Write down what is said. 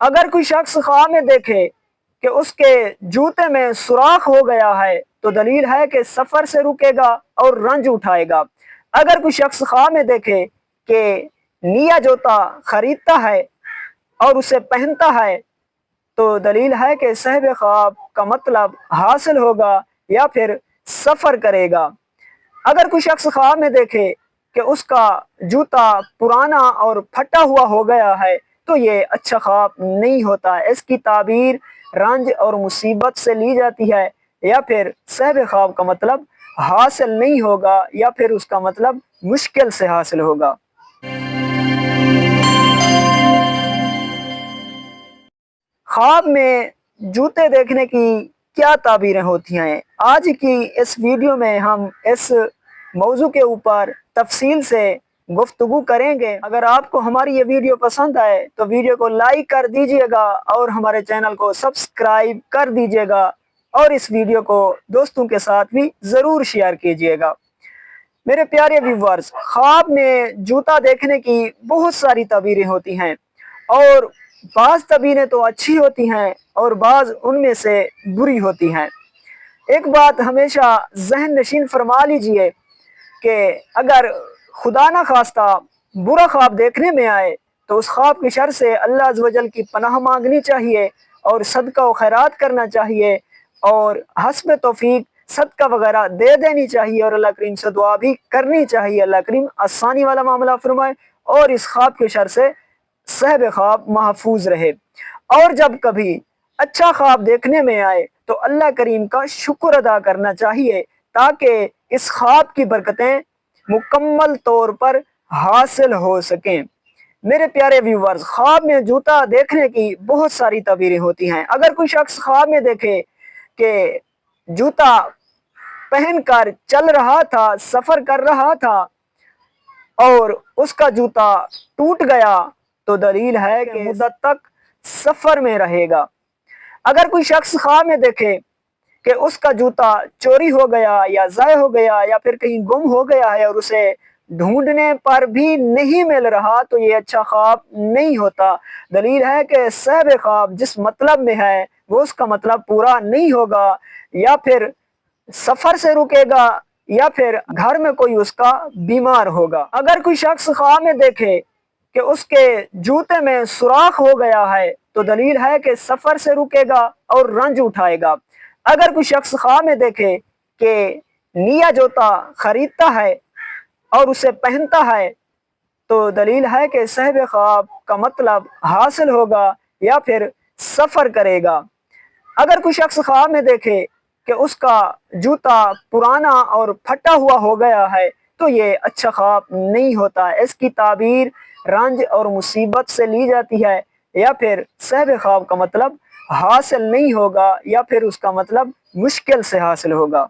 اگر کوئی شخص خواب میں دیکھے کہ اس کے جوتے میں سوراخ ہو گیا ہے تو دلیل ہے کہ سفر سے رکے گا اور رنج اٹھائے گا۔ اگر کوئی شخص خواب میں دیکھے کہ نیا جوتا خریدتا ہے اور اسے پہنتا ہے تو دلیل ہے کہ صاحب خواب کا مطلب حاصل ہوگا یا پھر سفر کرے گا۔ اگر کوئی شخص خواب میں دیکھے کہ اس کا جوتا پرانا اور پھٹا ہوا ہو گیا ہے تو یہ اچھا خواب نہیں ہوتا، اس کی تعبیر رنج اور مصیبت سے لی جاتی ہے، یا پھر صاحب خواب کا مطلب حاصل نہیں ہوگا یا پھر اس کا مطلب مشکل سے حاصل ہوگا۔ خواب میں جوتے دیکھنے کی کیا تعبیریں ہوتی ہیں؟ آج کی اس ویڈیو میں ہم اس موضوع کے اوپر تفصیل سے گفتگو کریں گے۔ اگر آپ کو ہماری یہ ویڈیو پسند آئے تو ویڈیو کو لائک کر دیجئے گا اور ہمارے چینل کو سبسکرائب کر دیجئے گا، اور اس ویڈیو کو دوستوں کے ساتھ بھی ضرور شیئر کیجئے گا۔ میرے پیارے ویورز، خواب میں جوتا دیکھنے کی بہت ساری تعبیریں ہوتی ہیں، اور بعض تعبیریں تو اچھی ہوتی ہیں اور بعض ان میں سے بری ہوتی ہیں۔ ایک بات ہمیشہ ذہن نشین فرما لیجئے کہ اگر خدا نہ خواستہ برا خواب دیکھنے میں آئے تو اس خواب کی شر سے اللہ عز و جل کی پناہ مانگنی چاہیے اور صدقہ و خیرات کرنا چاہیے، اور حسب توفیق صدقہ وغیرہ دے دینی چاہیے، اور اللہ کریم سے دعا بھی کرنی چاہیے اللہ کریم آسانی والا معاملہ فرمائے اور اس خواب کی شر سے صاحب خواب محفوظ رہے۔ اور جب کبھی اچھا خواب دیکھنے میں آئے تو اللہ کریم کا شکر ادا کرنا چاہیے تاکہ اس خواب کی برکتیں مکمل طور پر حاصل ہو سکیں۔ میرے پیارے ویورز، خواب میں جوتا دیکھنے کی بہت ساری تعبیریں ہوتی ہیں۔ اگر کوئی شخص خواب میں دیکھے کہ جوتا پہن کر چل رہا تھا، سفر کر رہا تھا اور اس کا جوتا ٹوٹ گیا تو دلیل ہے کہ مدت تک سفر میں رہے گا۔ اگر کوئی شخص خواب میں دیکھے کہ اس کا جوتا چوری ہو گیا یا ضائع ہو گیا یا پھر کہیں گم ہو گیا ہے اور اسے ڈھونڈنے پر بھی نہیں مل رہا تو یہ اچھا خواب نہیں ہوتا۔ دلیل ہے کہ صاحب خواب جس مطلب میں ہے وہ اس کا مطلب پورا نہیں ہوگا، یا پھر سفر سے رکے گا یا پھر گھر میں کوئی اس کا بیمار ہوگا۔ اگر کوئی شخص خواب میں دیکھے کہ اس کے جوتے میں سوراخ ہو گیا ہے تو دلیل ہے کہ سفر سے رکے گا اور رنج اٹھائے گا۔ اگر کوئی شخص خواب میں دیکھے کہ نیا جوتا خریدتا ہے اور اسے پہنتا ہے تو دلیل ہے کہ صاحب خواب کا مطلب حاصل ہوگا یا پھر سفر کرے گا۔ اگر کوئی شخص خواب میں دیکھے کہ اس کا جوتا پرانا اور پھٹا ہوا ہو گیا ہے تو یہ اچھا خواب نہیں ہوتا، اس کی تعبیر رنج اور مصیبت سے لی جاتی ہے، یا پھر صاحب خواب کا مطلب حاصل نہیں ہوگا یا پھر اس کا مطلب مشکل سے حاصل ہوگا۔